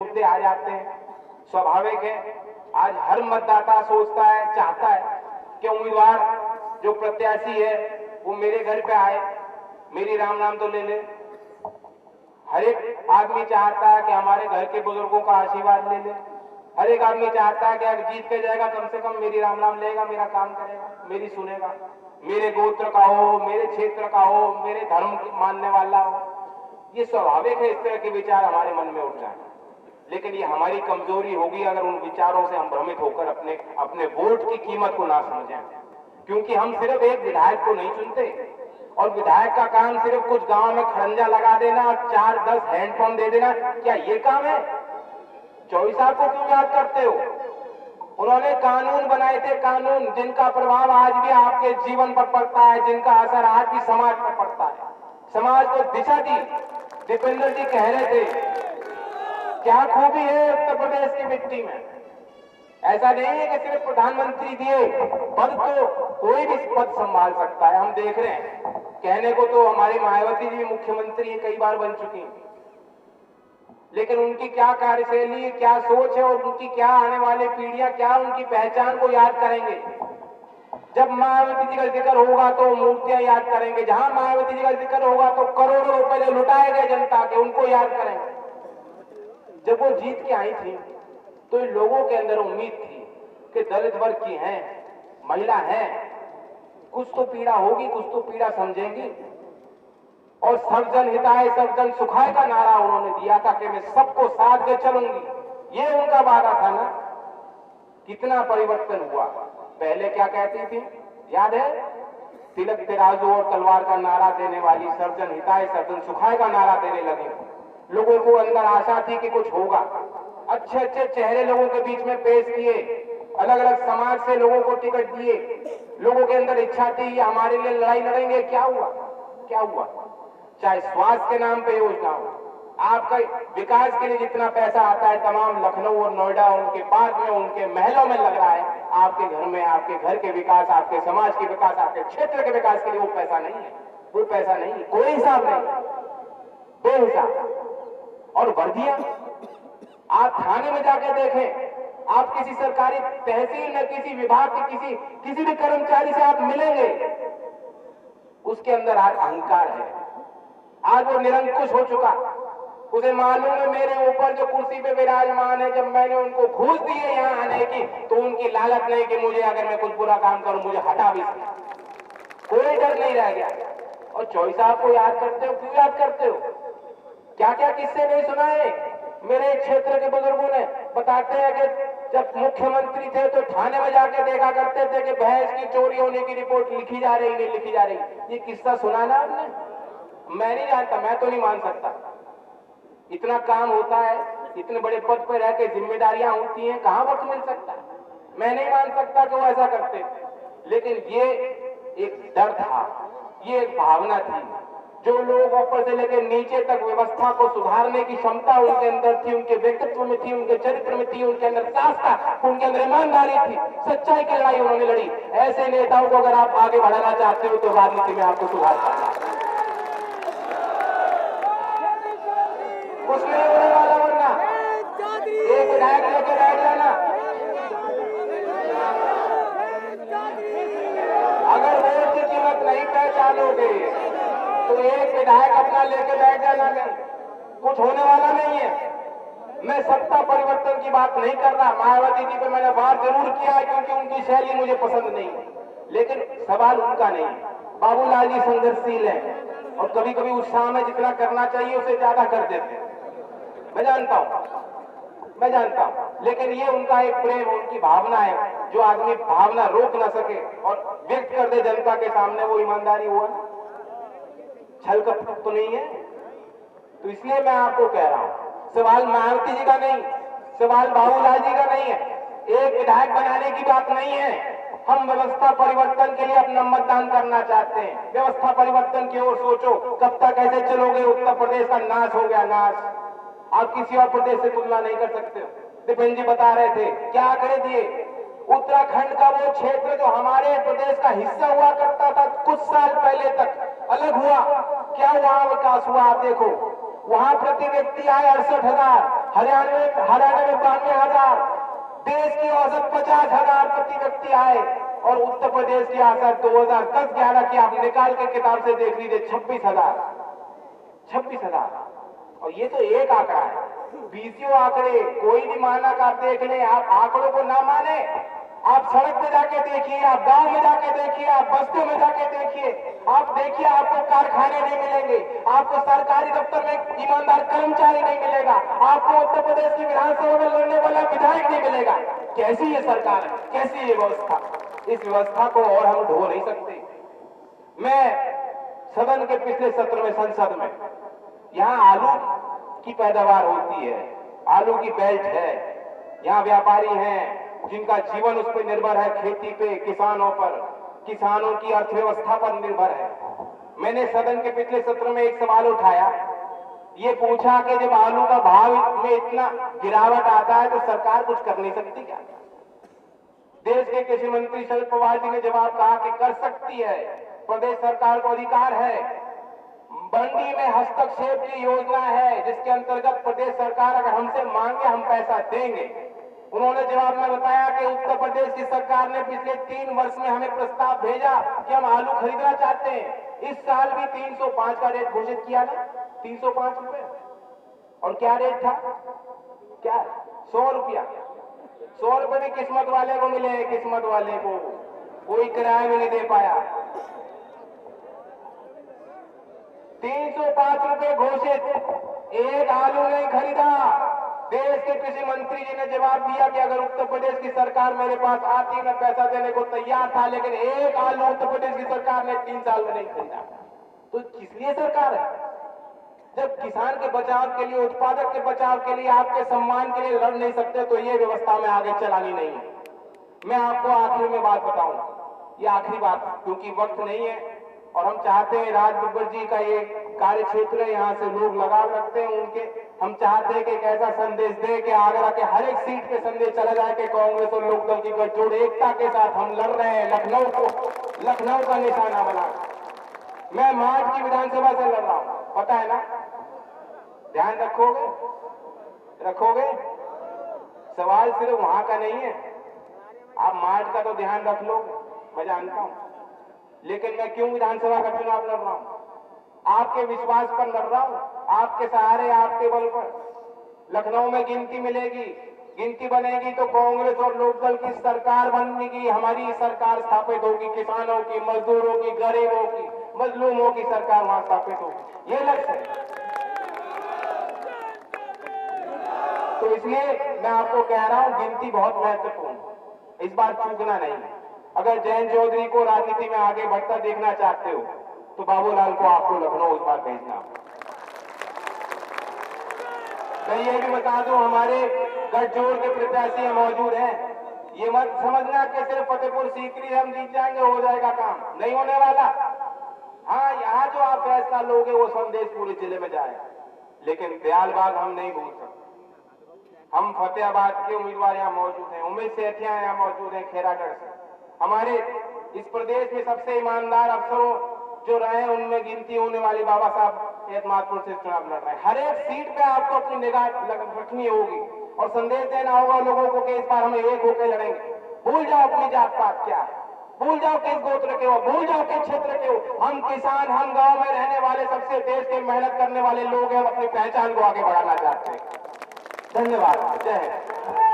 मुद्दे आ जाते हैं, स्वाभाविक है। आज हर मतदाता सोचता है, चाहता है कि उम्मीदवार जो प्रत्याशी है वो मेरे घर पे आए, मेरी राम नाम तो ले ले। हर एक आदमी चाहता है कि हमारे घर के बुजुर्गों का आशीर्वाद ले ले। हर एक आदमी चाहता है कि अगर जीत के जाएगा कम से कम मेरी राम नाम लेगा, मेरा काम करेगा, मेरी सुनेगा, मेरे गोत्र का हो, मेरे क्षेत्र का हो, मेरे धर्म मानने वाला हो। ये स्वाभाविक है, इस तरह के विचार हमारे मन में उठ जाए। लेकिन ये हमारी कमजोरी होगी अगर उन विचारों से हम भ्रमित होकर अपने वोट की कीमत को ना समझें। क्योंकि हम सिर्फ एक विधायक को नहीं चुनते, और विधायक का काम सिर्फ कुछ गांव में खड़ंजा लगा देना और 4-10 हैंडपंप दे देना, क्या ये काम है? चौधरी साहब को क्यों याद करते हो? उन्होंने कानून बनाए थे, कानून जिनका प्रभाव आज भी आपके जीवन पर पड़ता है, जिनका असर आज भी समाज पर पड़ता है, समाज को दिशा दी। दीपेंद्र जी कह रहे थे क्या खूबी है उत्तर प्रदेश की मिट्टी में। ऐसा नहीं है कि सिर्फ प्रधानमंत्री दिए पद, तो कोई भी पद संभाल सकता है। हम देख रहे हैं, कहने को तो हमारी मायावती जी मुख्यमंत्री कई बार बन चुकी हैं, लेकिन उनकी क्या कार्यशैली, क्या सोच है, और उनकी क्या आने वाली पीढ़ियां क्या उनकी पहचान को याद करेंगे। जब मायावती जी का जिक्र होगा तो मूर्तियां याद करेंगे, जहां मायावती जी का जिक्र होगा तो करोड़ों रुपए जो लुटाए गए जनता के उनको याद करेंगे। जब वो जीत के आई थी तो इन लोगों के अंदर उम्मीद थी कि दलित वर्ग की हैं, महिला हैं, कुछ तो पीड़ा होगी, कुछ तो पीड़ा समझेंगी। और सर्वजन हिताय सर्वजन सुखाय का नारा उन्होंने दिया था कि मैं सबको साथ के चलूंगी। ये उनका वादा था ना। कितना परिवर्तन हुआ। पहले क्या कहती थी, याद है? तिलक तराजू और तलवार का नारा देने वाली सर्वजन हिताय सर्वजन सुखाय का नारा देने लगी। लोगों को अंदर आशा थी कि कुछ होगा। अच्छे अच्छे चेहरे लोगों के बीच में पेश किए, अलग अलग समाज से लोगों को टिकट दिए। लोगों के अंदर इच्छा थी ये हमारे लिए लड़ाई लड़ेंगे। क्या हुआ? क्या हुआ? चाहे स्वास्थ्य के नाम पे योजना हो, आपका विकास के लिए जितना पैसा आता है तमाम लखनऊ और नोएडा उनके पार्क में, उनके महलों में लग रहा है, आपके घर में, आपके घर के विकास, आपके समाज के विकास, आपके क्षेत्र के विकास के लिए वो पैसा नहीं है। वो पैसा नहीं है, कोई हिसाब नहीं, बेहिसाब। और वर्दियां, आप थाने में जाके देखें, आप किसी सरकारी तहसील में किसी विभाग के किसी भी कर्मचारी से आप मिलेंगे, उसके अंदर आज अहंकार है। आज वो निरंकुश हो चुका। उसे मालूम है मेरे ऊपर जो कुर्सी पे विराजमान है, जब मैंने उनको घूस दी है यहाँ आने की, तो उनकी लागत नहीं कि मुझे अगर मैं कुछ बुरा काम करूं मुझे हटा भी सकता। कोई डर नहीं रह गया। और चौधरी साहब को याद करते हो, क्यों याद करते हो? क्या क्या किस्से नहीं सुनाए मेरे क्षेत्र के बुजुर्गों ने। बताते हैं कि जब मुख्यमंत्री थे तो थाने में जाके देखा करते थे कि भैंस की चोरी होने की रिपोर्ट लिखी जा रही, नहीं लिखी जा रही। ये किस्सा सुना ना आपने? मैं नहीं जानता, मैं तो नहीं मान सकता। इतना काम होता है, इतने बड़े पद पर रह के जिम्मेदारियां होती हैं, कहां वक्त मिल सकता है? मैं नहीं मान सकता कि वो ऐसा करते। लेकिन ये एक डर था, ये एक भावना थी। जो लोग ऊपर से लेकर नीचे तक व्यवस्था को सुधारने की क्षमता उनके अंदर थी, उनके व्यक्तित्व में थी, उनके चरित्र में थी, उनके अंदर साहस था, उनके अंदर ईमानदारी थी, सच्चाई की लड़ाई उन्होंने लड़ी। ऐसे नेताओं को अगर आप आगे बढ़ाना चाहते हो तो राजनीति में आपको सुधार करना है। कुछ नहीं होने वाला, वरना एक विधायक लेके बैठ जाना। अगर वोट की कीमत नहीं पहचानोगे तो एक विधायक अपना लेके बैठ जाना, नहीं कुछ होने वाला नहीं है। मैं सत्ता परिवर्तन की बात नहीं कर रहा। मायावती जी पे मैंने वार जरूर किया है क्योंकि उनकी शैली मुझे पसंद नहीं है, लेकिन सवाल उनका नहीं है। बाबूलाल जी संघर्षशील है और कभी कभी उत्साह में जितना करना चाहिए उसे ज्यादा कर देते हैं। मैं जानता हूं, लेकिन ये उनका एक प्रेम, उनकी भावना है। जो आदमी भावना रोक ना सके और व्यक्त कर दे जनता के सामने, वो ईमानदारी हुआ ना, छल कपट तो नहीं है। तो इसलिए मैं आपको कह रहा हूं, सवाल मायावती जी का नहीं, सवाल बाबूलाल जी का नहीं है, एक विधायक बनाने की बात नहीं है। हम व्यवस्था परिवर्तन के लिए अपना मतदान करना चाहते हैं। व्यवस्था परिवर्तन की ओर सोचो। कब तक ऐसे चलोगे? उत्तर प्रदेश का नाश हो गया, नाश। आप किसी और प्रदेश से तुलना नहीं कर सकते। दीपेंद्र जी बता रहे थे, क्या आंकड़े दिए। उत्तराखंड का वो क्षेत्र जो हमारे प्रदेश का हिस्सा हुआ करता था कुछ साल पहले तक, अलग हुआ। क्या वहां विकास हुआ? आप देखो, वहां प्रति व्यक्ति आय 68,000, हरियाणा में 92,000, देश की औसत 50,000 प्रति व्यक्ति आए और उत्तर प्रदेश की औसत 2010-11 की आप निकाल के किताब से देख लीजिए 26,000। और ये तो एक आंकड़ा है, 20 आंकड़े कोई भी माना का आप देख लें। आप आंकड़ों को ना माने, आप सड़क पे जाके देखिए, आप गांव में जाके देखिए, आप बस्तियों में जाके देखिए, आप देखिए आपको कारखाने नहीं मिलेंगे, आपको सरकारी दफ्तर में ईमानदार कर्मचारी नहीं मिलेगा, आपको उत्तर प्रदेश की विधानसभा में लड़ने वाला विधायक नहीं मिलेगा। कैसी ये सरकार है, कैसी ये व्यवस्था? इस व्यवस्था को और हम ढो नहीं सकते। मैं सदन के पिछले सत्र में, संसद में, यहाँ आलू की पैदावार होती है, आलू की बेल्ट है, यहाँ व्यापारी हैं जिनका जीवन उस पर निर्भर है, खेती पे, किसानों पर, किसानों की अर्थव्यवस्था पर निर्भर है। मैंने सदन के पिछले सत्र में एक सवाल उठाया, ये पूछा कि जब आलू का भाव में इतना गिरावट आता है तो सरकार कुछ कर नहीं सकती क्या? देश के कृषि मंत्री शरद पवार जी ने जवाब कहा कि कर सकती है, प्रदेश सरकार को अधिकार है। मंडी में हस्तक्षेप की योजना है जिसके अंतर्गत प्रदेश सरकार अगर हमसे मांगे हम पैसा देंगे। उन्होंने जवाब में बताया कि उत्तर प्रदेश की सरकार ने पिछले 3 वर्ष में हमें प्रस्ताव भेजा कि हम आलू खरीदना चाहते हैं। इस साल भी 305 का रेट घोषित किया ना, 305 रुपए। और क्या रेट था? क्या? 100 रुपया। 100 रुपए भी किस्मत वाले को मिले, किस्मत वाले को, कोई किराया भी नहीं दे पाया। 305 रुपए घोषित, एक आलू नहीं खरीदा। देश के कृषि मंत्री जी ने जवाब दिया कि अगर उत्तर प्रदेश की सरकार मेरे पास आती मैं पैसा देने को तैयार था, लेकिन एक आलू उत्तर प्रदेश की सरकार ने 3 साल में नहीं खरीदा। तो किस लिए सरकार है? जब किसान के बचाव के लिए, उत्पादक के बचाव के लिए, आपके सम्मान के लिए लड़ नहीं सकते तो ये व्यवस्था में आगे चलानी नहीं है। मैं आपको आखिर में बात बताऊं, ये आखिरी बात, क्योंकि वक्त नहीं है और हम चाहते हैं राज बब्बर जी का ये कार्य क्षेत्र है, यहाँ से लोग लगाव रखते हैं उनके। हम चाहते हैं कि एक ऐसा संदेश दे कि आगरा के हर एक सीट पे संदेश चला जाए कि कांग्रेस और लोकदल की गठजोड़ एकता के साथ हम लड़ रहे हैं, लखनऊ का निशाना बना। मैं मार्च की विधानसभा से लड़ रहा हूं, पता है ना? ध्यान रखोगे? सवाल सिर्फ वहां का नहीं है, आप मार्च का तो ध्यान रख लो, मैं जानता हूं। लेकिन मैं क्यों विधानसभा का चुनाव लड़ रहा हूं? आपके विश्वास पर लड़ रहा हूं, आपके सहारे, आपके बल पर। लखनऊ में गिनती मिलेगी, गिनती बनेगी तो कांग्रेस और लोकदल की सरकार बनेगी, हमारी सरकार स्थापित होगी, किसानों की, मजदूरों की, गरीबों की, मजलूमों की सरकार वहां स्थापित होगी। ये लक्ष्य है। तो इसलिए मैं आपको कह रहा हूं, गिनती बहुत महत्वपूर्ण, इस बार चूकना नहीं है। अगर जयंत चौधरी को राजनीति में आगे बढ़ता देखना चाहते हो तो बाबूलाल को आपको लखनऊ इस बार भेजना। मैं ये भी बता दूं, हमारे गठजोड़ के प्रत्याशी मौजूद हैं। ये मत समझना कि सिर्फ फतेहपुर सीकरी हम जीत जाएंगे हो जाएगा काम, नहीं होने वाला। हाँ, यहाँ जो आप फैसला लोगे वो संदेश पूरे जिले में जाएगा, लेकिन दयालबाग हम नहीं भूल सकते। हम फतेहाबाद के उम्मीदवार यहाँ मौजूद हैं, उमेश सेठिया यहाँ मौजूद हैं खेरागढ़ से। हमारे इस प्रदेश में सबसे ईमानदार अफसरों जो रहे उनमें गिनती होने वाली बाबा साहब एतमादपुर से चुनाव लड़ रहे हैं। हर एक सीट पे आपको अपनी निगाह रखनी होगी और संदेश देना होगा लोगों को कि इस बार हम एक होकर लड़ेंगे। भूल जाओ अपनी जात पात क्या है, भूल जाओ किस गोत्र के हो, भूल जाओ किस क्षेत्र के हो। हम किसान, हम गांव में रहने वाले, सबसे देश के मेहनत करने वाले लोग हैं, हम अपनी पहचान को आगे बढ़ाना चाहते हैं। धन्यवाद। जय हिंद।